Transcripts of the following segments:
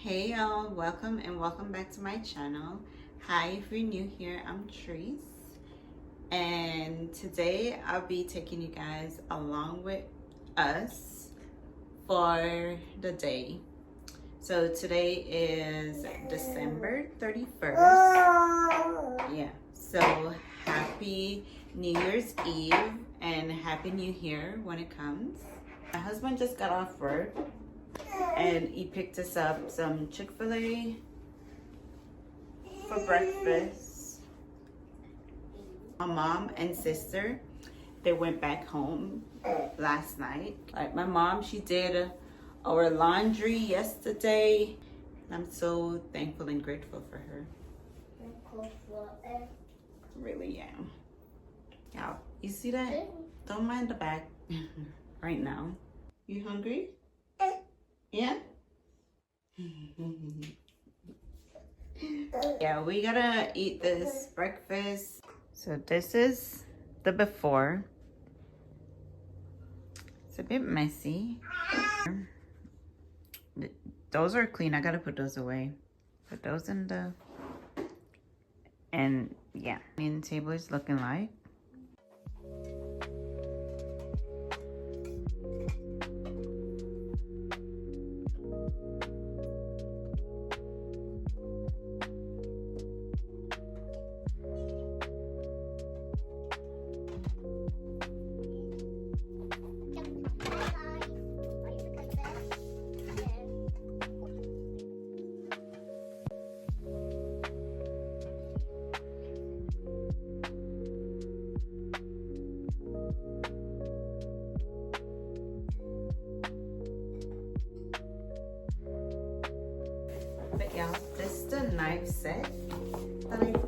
Hey y'all, welcome and welcome back to my channel. Hi, if you're new here, I'm Treese, and today I'll be taking you guys along with us for the day. So today is December 31st. Yeah, so happy New Year's Eve and happy New Year when it comes. My husband just got off work and he picked us up some Chick-fil-A for breakfast. My mom and sister, they went back home last night. Like my mom, she did our laundry yesterday. I'm so thankful and grateful for her. Really am. Yeah, you see that? Don't mind the back right now. You hungry? Yeah? Yeah, we gotta eat this breakfast. So this is the before. It's a bit messy. Those are clean. I gotta put those away. Put those in the... And yeah, the table is looking like. But y'all, this is the knife set that I got.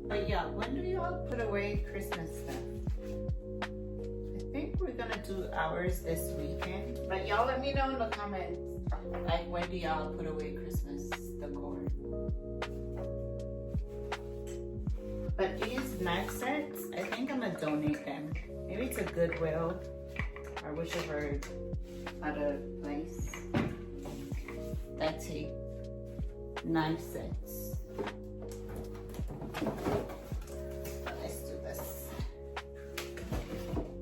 But yeah, when do y'all put away Christmas stuff? I think we're gonna do ours this weekend. But y'all let me know in the comments, like when do y'all put away Christmas decor? But these knife sets, I think I'm gonna donate them. Maybe to Goodwill or whichever other place that take knife sets. But let's do this.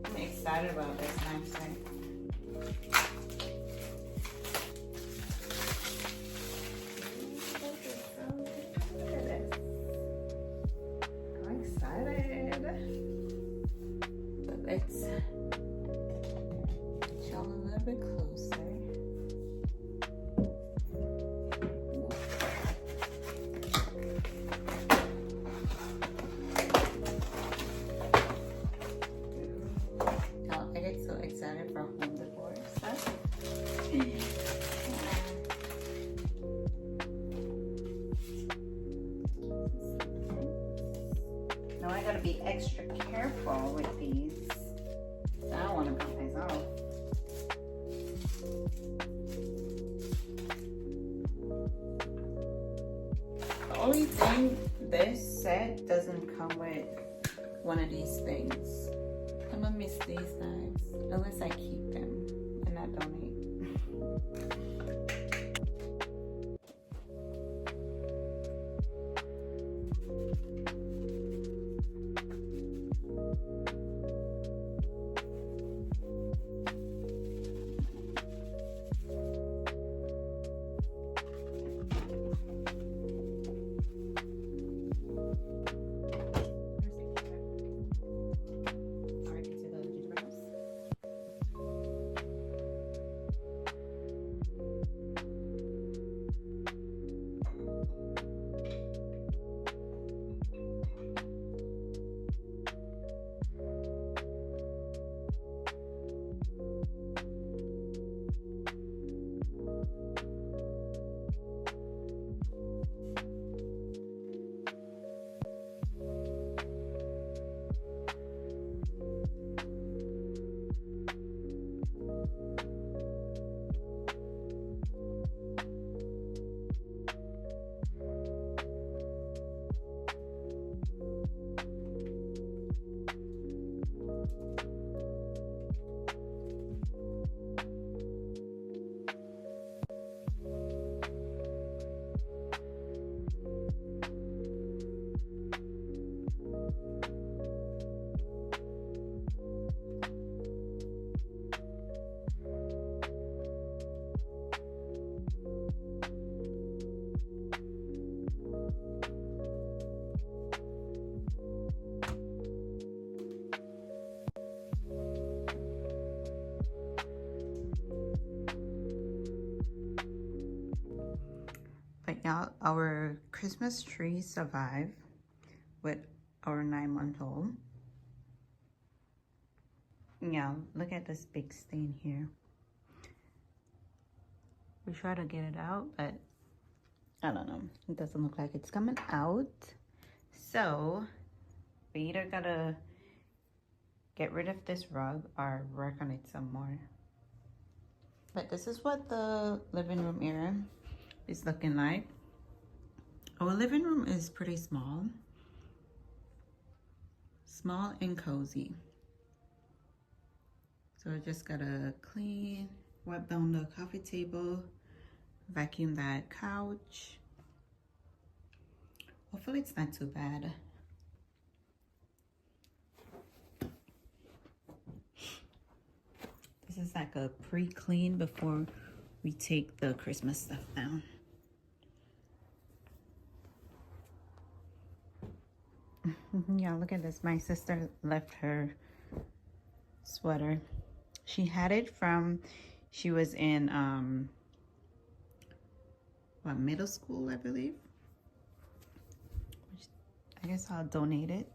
I'm excited about this knife set. Let's show a little bit closer. I get so excited for home decor stuff. Now I gotta be extra careful with these. I don't want to cut myself. The only thing, this set doesn't come with one of these things. I'm gonna miss these knives unless I keep them and not donate. y'all, our Christmas tree survived with our 9-month-old. Yeah, look at this big stain here. We try to get it out, but I don't know. It doesn't look like it's coming out. So we either gotta get rid of this rug or work on it some more. But this is what the living room area is looking like. Our living room is pretty small. Small and cozy. So I just gotta clean, wipe down the coffee table, vacuum that couch. Hopefully it's not too bad. This is like a pre-clean before we take the Christmas stuff down. Yeah, look at this. My sister left her sweater. She had it from, she was in what, middle school, I believe. I guess I'll donate it.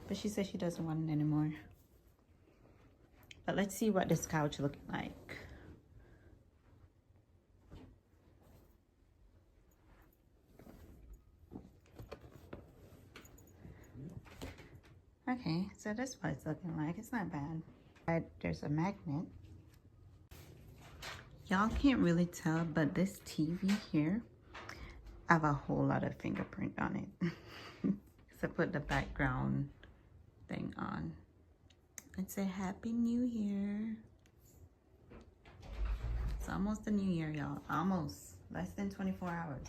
But she said she doesn't want it anymore. But let's see what this couch looking like. Okay, so this is what it's looking like. It's not bad. There's a magnet. Y'all can't really tell, but this TV here, I have a whole lot of fingerprint on it. So put the background thing on. Let's say Happy New Year. It's almost the new year, y'all. Almost. Less than 24 hours.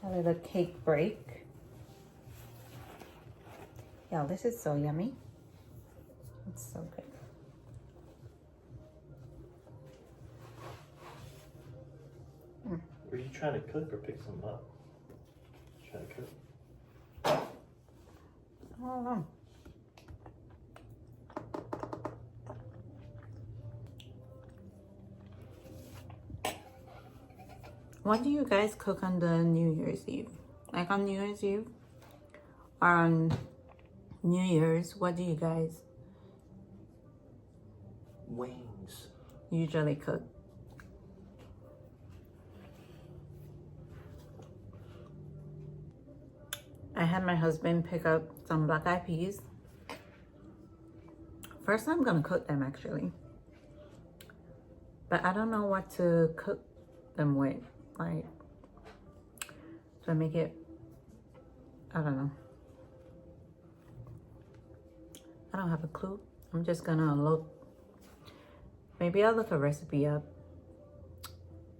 A little cake break. Y'all, this is so yummy. It's so good. Were you trying to cook or pick some up? Trying to cook? I don't know. What do you guys cook on the New Year's Eve? Like on New Year's Eve or on New Year's, what do you guys Wings. usually cook? had my husband pick up some black eyed peas. First I'm gonna cook them actually, but I don't know what to cook them with. Like, to make it, I don't know. I don't have a clue. I'm just gonna look. Maybe I'll look a recipe up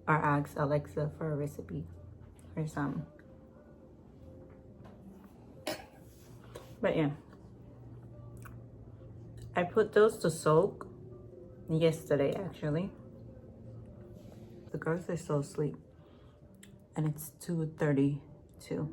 or ask Alexa for a recipe or something. But yeah, I put those to soak yesterday actually. The girls are still asleep and it's 2:32.